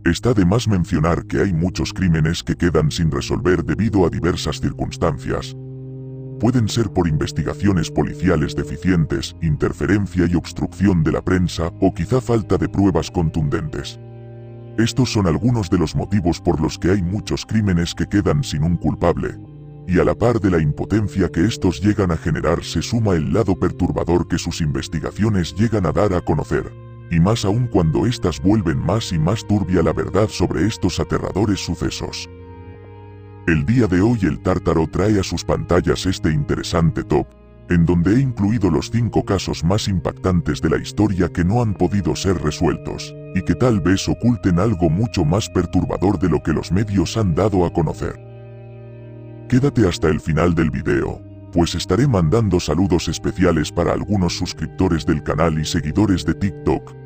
Está de más mencionar que hay muchos crímenes que quedan sin resolver debido a diversas circunstancias. Pueden ser por investigaciones policiales deficientes, interferencia y obstrucción de la prensa, o quizá falta de pruebas contundentes. Estos son algunos de los motivos por los que hay muchos crímenes que quedan sin un culpable. Y a la par de la impotencia que estos llegan a generar se suma el lado perturbador que sus investigaciones llegan a dar a conocer. Y más aún cuando éstas vuelven más y más turbia la verdad sobre estos aterradores sucesos. El día de hoy el Tártaro trae a sus pantallas este interesante top, en donde he incluido los 5 casos más impactantes de la historia que no han podido ser resueltos, y que tal vez oculten algo mucho más perturbador de lo que los medios han dado a conocer. Quédate hasta el final del video, pues estaré mandando saludos especiales para algunos suscriptores del canal y seguidores de TikTok.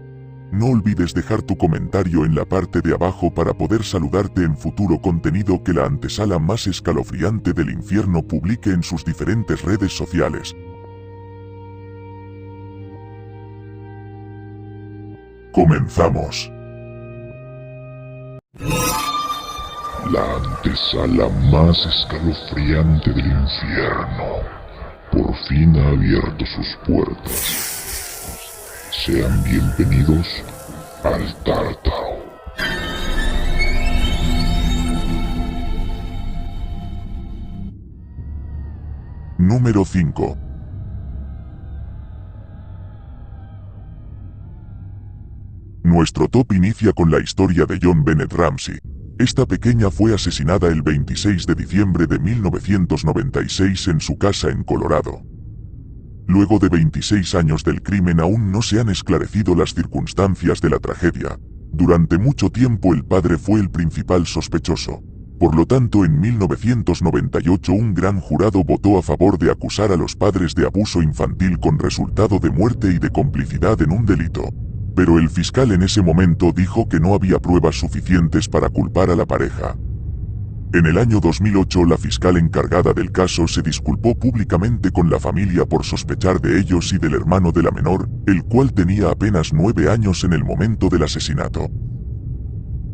No olvides dejar tu comentario en la parte de abajo para poder saludarte en futuro contenido que la antesala más escalofriante del infierno publique en sus diferentes redes sociales. Comenzamos. La antesala más escalofriante del infierno por fin ha abierto sus puertas. Sean bienvenidos al Tártaro. Número 5. Nuestro top inicia con la historia de John Bennett Ramsey. Esta pequeña fue asesinada el 26 de diciembre de 1996 en su casa en Colorado. Luego de 26 años del crimen aún no se han esclarecido las circunstancias de la tragedia. Durante mucho tiempo el padre fue el principal sospechoso. Por lo tanto, en 1998 un gran jurado votó a favor de acusar a los padres de abuso infantil con resultado de muerte y de complicidad en un delito. Pero el fiscal en ese momento dijo que no había pruebas suficientes para culpar a la pareja. En el año 2008 la fiscal encargada del caso se disculpó públicamente con la familia por sospechar de ellos y del hermano de la menor, el cual tenía apenas 9 años en el momento del asesinato.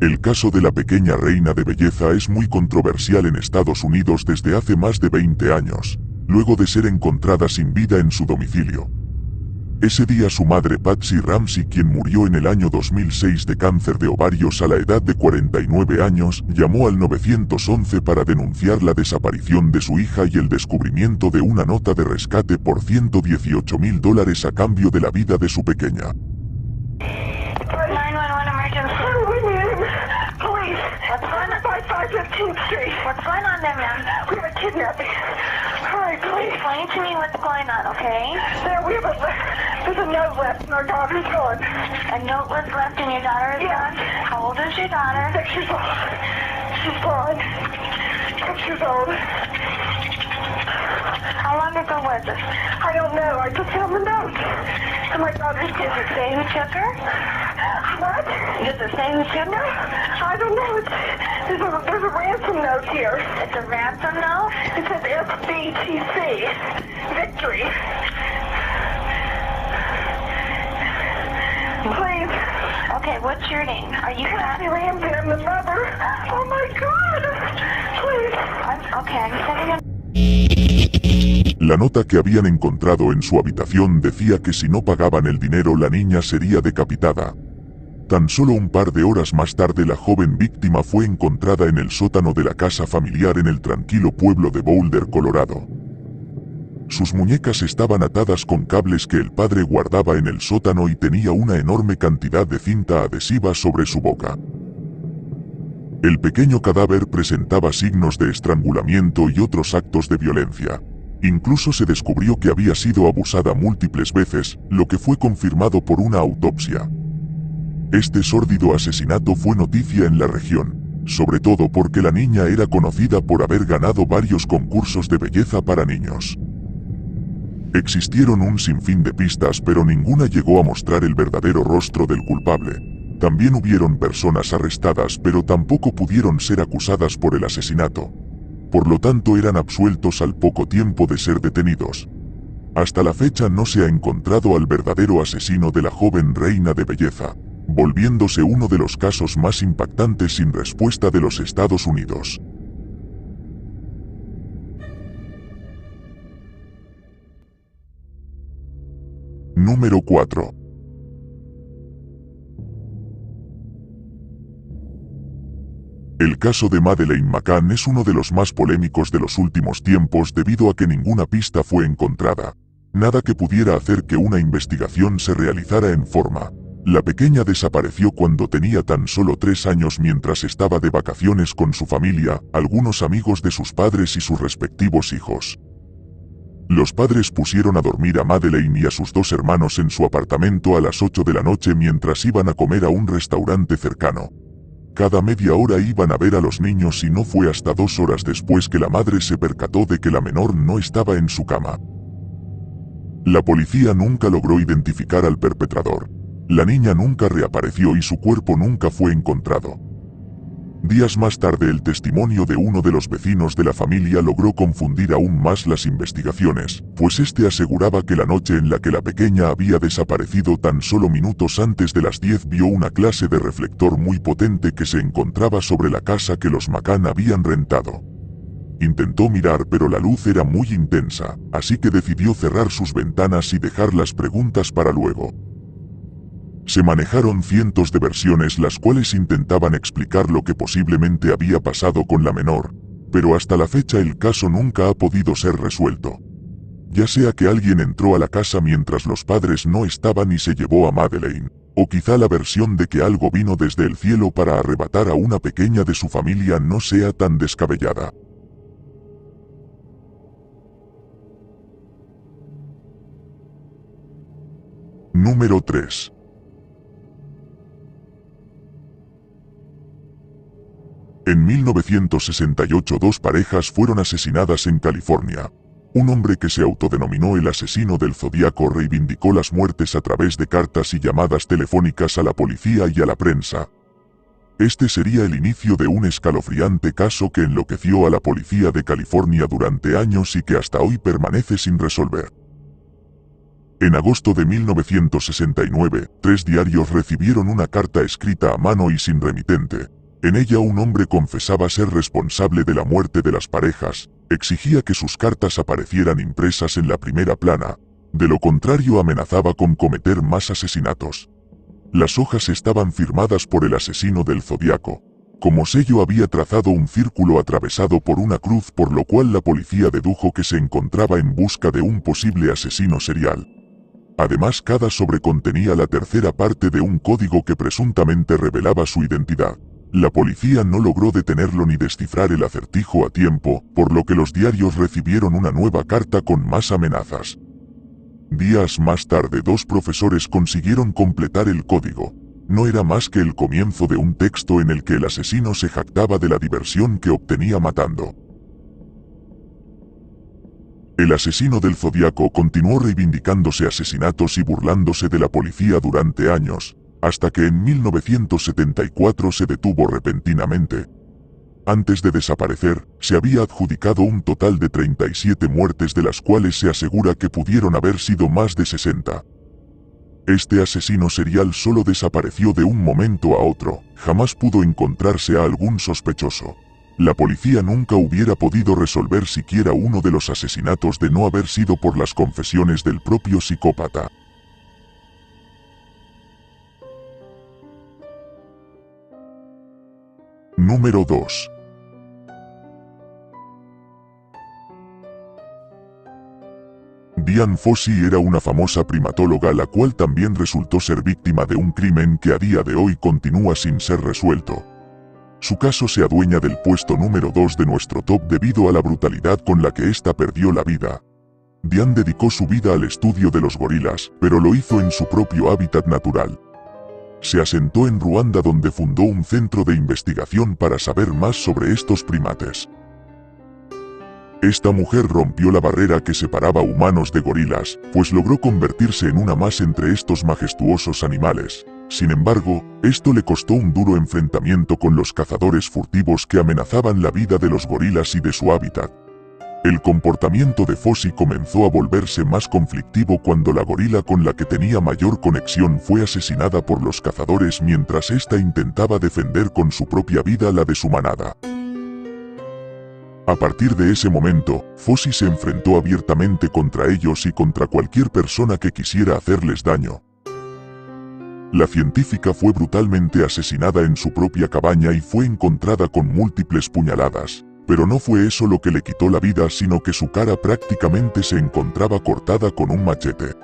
El caso de la pequeña reina de belleza es muy controversial en Estados Unidos desde hace más de 20 años, luego de ser encontrada sin vida en su domicilio. Ese día su madre Patsy Ramsey, quien murió en el año 2006 de cáncer de ovarios a la edad de 49 años, llamó al 911 para denunciar la desaparición de su hija y el descubrimiento de una nota de rescate por $118,000 a cambio de la vida de su pequeña. What's going on there, ma'am? We have a kidnapping. Hurry, please. Explain to me what's going on, okay? There's a note left and our daughter's gone. A note was left and your daughter is gone? How old is your daughter? 6 years old. She's gone. 6 years old. How long ago was this? I don't know. I just found the note. And my daughter's Does it say who took her? What? Does it say who took her? I don't know. There's a ransom note here. It's a ransom note? It says FBTC. Victory. Please. Okay, what's your name? Are you Kathy Ramsey, I'm the mother. Oh my God. Please. I'm sending a... La nota que habían encontrado en su habitación decía que si no pagaban el dinero la niña sería decapitada. Tan solo un par de horas más tarde la joven víctima fue encontrada en el sótano de la casa familiar en el tranquilo pueblo de Boulder, Colorado. Sus muñecas estaban atadas con cables que el padre guardaba en el sótano y tenía una enorme cantidad de cinta adhesiva sobre su boca. El pequeño cadáver presentaba signos de estrangulamiento y otros actos de violencia. Incluso se descubrió que había sido abusada múltiples veces, lo que fue confirmado por una autopsia. Este sórdido asesinato fue noticia en la región, sobre todo porque la niña era conocida por haber ganado varios concursos de belleza para niños. Existieron un sinfín de pistas, pero ninguna llegó a mostrar el verdadero rostro del culpable. También hubieron personas arrestadas, pero tampoco pudieron ser acusadas por el asesinato. Por lo tanto eran absueltos al poco tiempo de ser detenidos. Hasta la fecha no se ha encontrado al verdadero asesino de la joven reina de belleza. volviéndose uno de los casos más impactantes sin respuesta de los Estados Unidos. Número 4. El caso de Madeleine McCann es uno de los más polémicos de los últimos tiempos debido a que ninguna pista fue encontrada. Nada que pudiera hacer que una investigación se realizara en forma. La pequeña desapareció cuando tenía tan solo 3 años mientras estaba de vacaciones con su familia, algunos amigos de sus padres y sus respectivos hijos. Los padres pusieron a dormir a Madeleine y a sus 2 hermanos en su apartamento a las 8 de la noche mientras iban a comer a un restaurante cercano. Cada media hora iban a ver a los niños y no fue hasta 2 horas después que la madre se percató de que la menor no estaba en su cama. La policía nunca logró identificar al perpetrador. La niña nunca reapareció y su cuerpo nunca fue encontrado. Días más tarde el testimonio de uno de los vecinos de la familia logró confundir aún más las investigaciones, pues este aseguraba que la noche en la que la pequeña había desaparecido tan solo minutos antes de las 10 vio una clase de reflector muy potente que se encontraba sobre la casa que los McCann habían rentado. Intentó mirar pero la luz era muy intensa, así que decidió cerrar sus ventanas y dejar las preguntas para luego. Se manejaron cientos de versiones las cuales intentaban explicar lo que posiblemente había pasado con la menor, pero hasta la fecha el caso nunca ha podido ser resuelto. Ya sea que alguien entró a la casa mientras los padres no estaban y se llevó a Madeleine, o quizá la versión de que algo vino desde el cielo para arrebatar a una pequeña de su familia no sea tan descabellada. Número 3. En 1968 2 parejas fueron asesinadas en California. Un hombre que se autodenominó el asesino del Zodíaco reivindicó las muertes a través de cartas y llamadas telefónicas a la policía y a la prensa. Este sería el inicio de un escalofriante caso que enloqueció a la policía de California durante años y que hasta hoy permanece sin resolver. En agosto de 1969, 3 diarios recibieron una carta escrita a mano y sin remitente. En ella un hombre confesaba ser responsable de la muerte de las parejas, exigía que sus cartas aparecieran impresas en la primera plana, de lo contrario amenazaba con cometer más asesinatos. Las hojas estaban firmadas por el asesino del Zodíaco. Como sello había trazado un círculo atravesado por una cruz, por lo cual la policía dedujo que se encontraba en busca de un posible asesino serial. Además, cada sobre contenía la tercera parte de un código que presuntamente revelaba su identidad. La policía no logró detenerlo ni descifrar el acertijo a tiempo, por lo que los diarios recibieron una nueva carta con más amenazas. Días más tarde 2 profesores consiguieron completar el código. No era más que el comienzo de un texto en el que el asesino se jactaba de la diversión que obtenía matando. El asesino del Zodíaco continuó reivindicándose asesinatos y burlándose de la policía durante años, hasta que en 1974 se detuvo repentinamente. Antes de desaparecer, se había adjudicado un total de 37 muertes, de las cuales se asegura que pudieron haber sido más de 60. Este asesino serial solo desapareció de un momento a otro, jamás pudo encontrarse a algún sospechoso. La policía nunca hubiera podido resolver siquiera uno de los asesinatos de no haber sido por las confesiones del propio psicópata. Número 2. Dian Fossey era una famosa primatóloga la cual también resultó ser víctima de un crimen que a día de hoy continúa sin ser resuelto. Su caso se adueña del puesto número 2 de nuestro top debido a la brutalidad con la que ésta perdió la vida. Dian dedicó su vida al estudio de los gorilas, pero lo hizo en su propio hábitat natural. Se asentó en Ruanda, donde fundó un centro de investigación para saber más sobre estos primates. Esta mujer rompió la barrera que separaba humanos de gorilas, pues logró convertirse en una más entre estos majestuosos animales. Sin embargo, esto le costó un duro enfrentamiento con los cazadores furtivos que amenazaban la vida de los gorilas y de su hábitat. El comportamiento de Fossi comenzó a volverse más conflictivo cuando la gorila con la que tenía mayor conexión fue asesinada por los cazadores mientras ésta intentaba defender con su propia vida la de su manada. A partir de ese momento, Fossi se enfrentó abiertamente contra ellos y contra cualquier persona que quisiera hacerles daño. La científica fue brutalmente asesinada en su propia cabaña y fue encontrada con múltiples puñaladas. Pero no fue eso lo que le quitó la vida, sino que su cara prácticamente se encontraba cortada con un machete.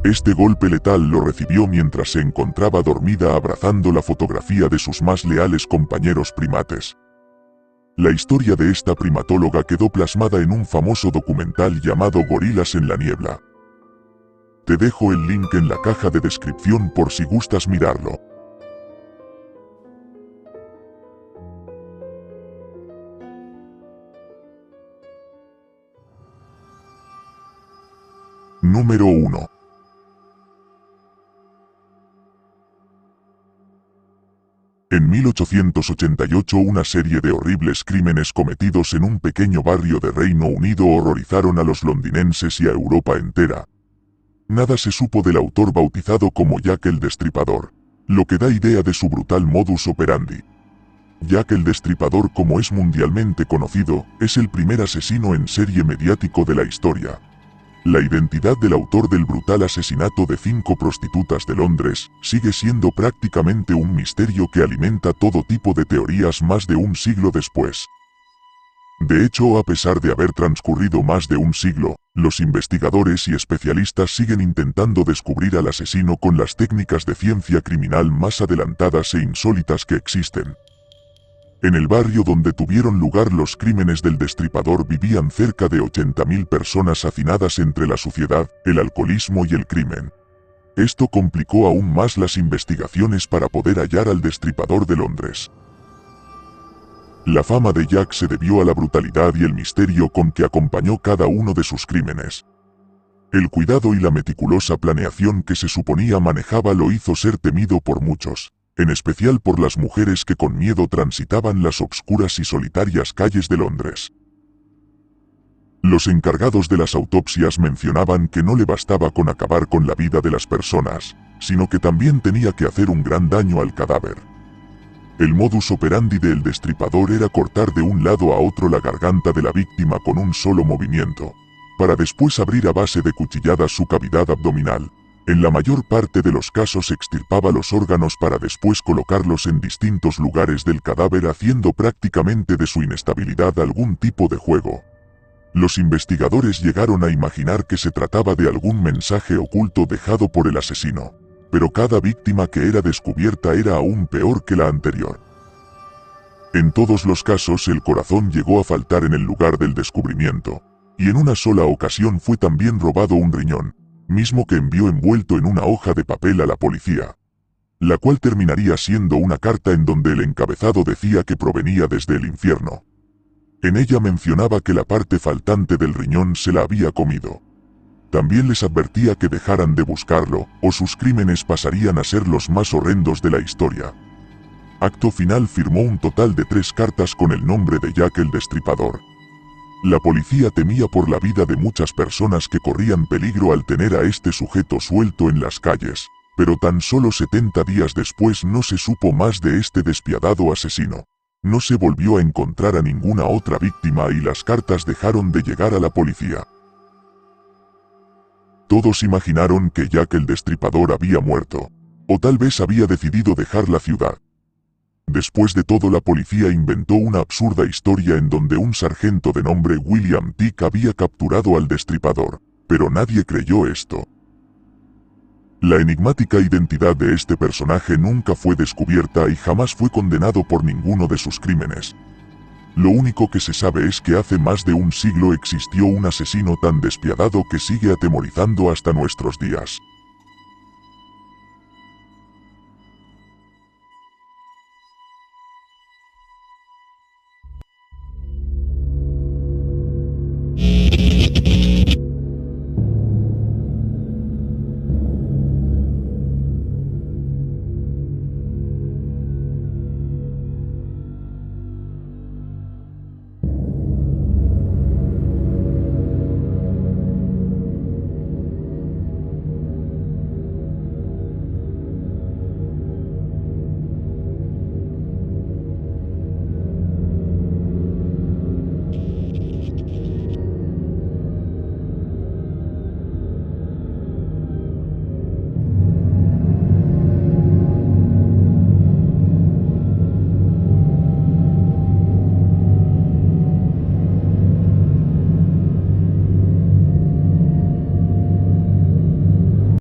Este golpe letal lo recibió mientras se encontraba dormida abrazando la fotografía de sus más leales compañeros primates. La historia de esta primatóloga quedó plasmada en un famoso documental llamado Gorilas en la Niebla. Te dejo el link en la caja de descripción por si gustas mirarlo. Número 1. En 1888 una serie de horribles crímenes cometidos en un pequeño barrio de Reino Unido horrorizaron a los londinenses y a Europa entera. Nada se supo del autor bautizado como Jack el Destripador, lo que da idea de su brutal modus operandi. Jack el Destripador, como es mundialmente conocido, es el primer asesino en serie mediático de la historia. La identidad del autor del brutal asesinato de 5 prostitutas de Londres sigue siendo prácticamente un misterio que alimenta todo tipo de teorías más de un siglo después. De hecho, a pesar de haber transcurrido más de un siglo, los investigadores y especialistas siguen intentando descubrir al asesino con las técnicas de ciencia criminal más adelantadas e insólitas que existen. En el barrio donde tuvieron lugar los crímenes del Destripador vivían cerca de 80.000 personas hacinadas entre la suciedad, el alcoholismo y el crimen. Esto complicó aún más las investigaciones para poder hallar al Destripador de Londres. La fama de Jack se debió a la brutalidad y el misterio con que acompañó cada uno de sus crímenes. El cuidado y la meticulosa planeación que se suponía manejaba lo hizo ser temido por muchos, en especial por las mujeres que con miedo transitaban las obscuras y solitarias calles de Londres. Los encargados de las autopsias mencionaban que no le bastaba con acabar con la vida de las personas, sino que también tenía que hacer un gran daño al cadáver. El modus operandi del Destripador era cortar de un lado a otro la garganta de la víctima con un solo movimiento, para después abrir a base de cuchilladas su cavidad abdominal. En la mayor parte de los casos extirpaba los órganos para después colocarlos en distintos lugares del cadáver, haciendo prácticamente de su inestabilidad algún tipo de juego. Los investigadores llegaron a imaginar que se trataba de algún mensaje oculto dejado por el asesino, pero cada víctima que era descubierta era aún peor que la anterior. En todos los casos el corazón llegó a faltar en el lugar del descubrimiento, y en una sola ocasión fue también robado un riñón, mismo que envió envuelto en una hoja de papel a la policía, la cual terminaría siendo una carta en donde el encabezado decía que provenía desde el infierno. En ella mencionaba que la parte faltante del riñón se la había comido. También les advertía que dejaran de buscarlo, o sus crímenes pasarían a ser los más horrendos de la historia. Acto final firmó un total de 3 cartas con el nombre de Jack el Destripador. La policía temía por la vida de muchas personas que corrían peligro al tener a este sujeto suelto en las calles, pero tan solo 70 días después no se supo más de este despiadado asesino. No se volvió a encontrar a ninguna otra víctima y las cartas dejaron de llegar a la policía. Todos imaginaron que Jack el Destripador había muerto, o tal vez había decidido dejar la ciudad. Después de todo, la policía inventó una absurda historia en donde un sargento de nombre William Tick había capturado al Destripador, pero nadie creyó esto. La enigmática identidad de este personaje nunca fue descubierta y jamás fue condenado por ninguno de sus crímenes. Lo único que se sabe es que hace más de un siglo existió un asesino tan despiadado que sigue atemorizando hasta nuestros días.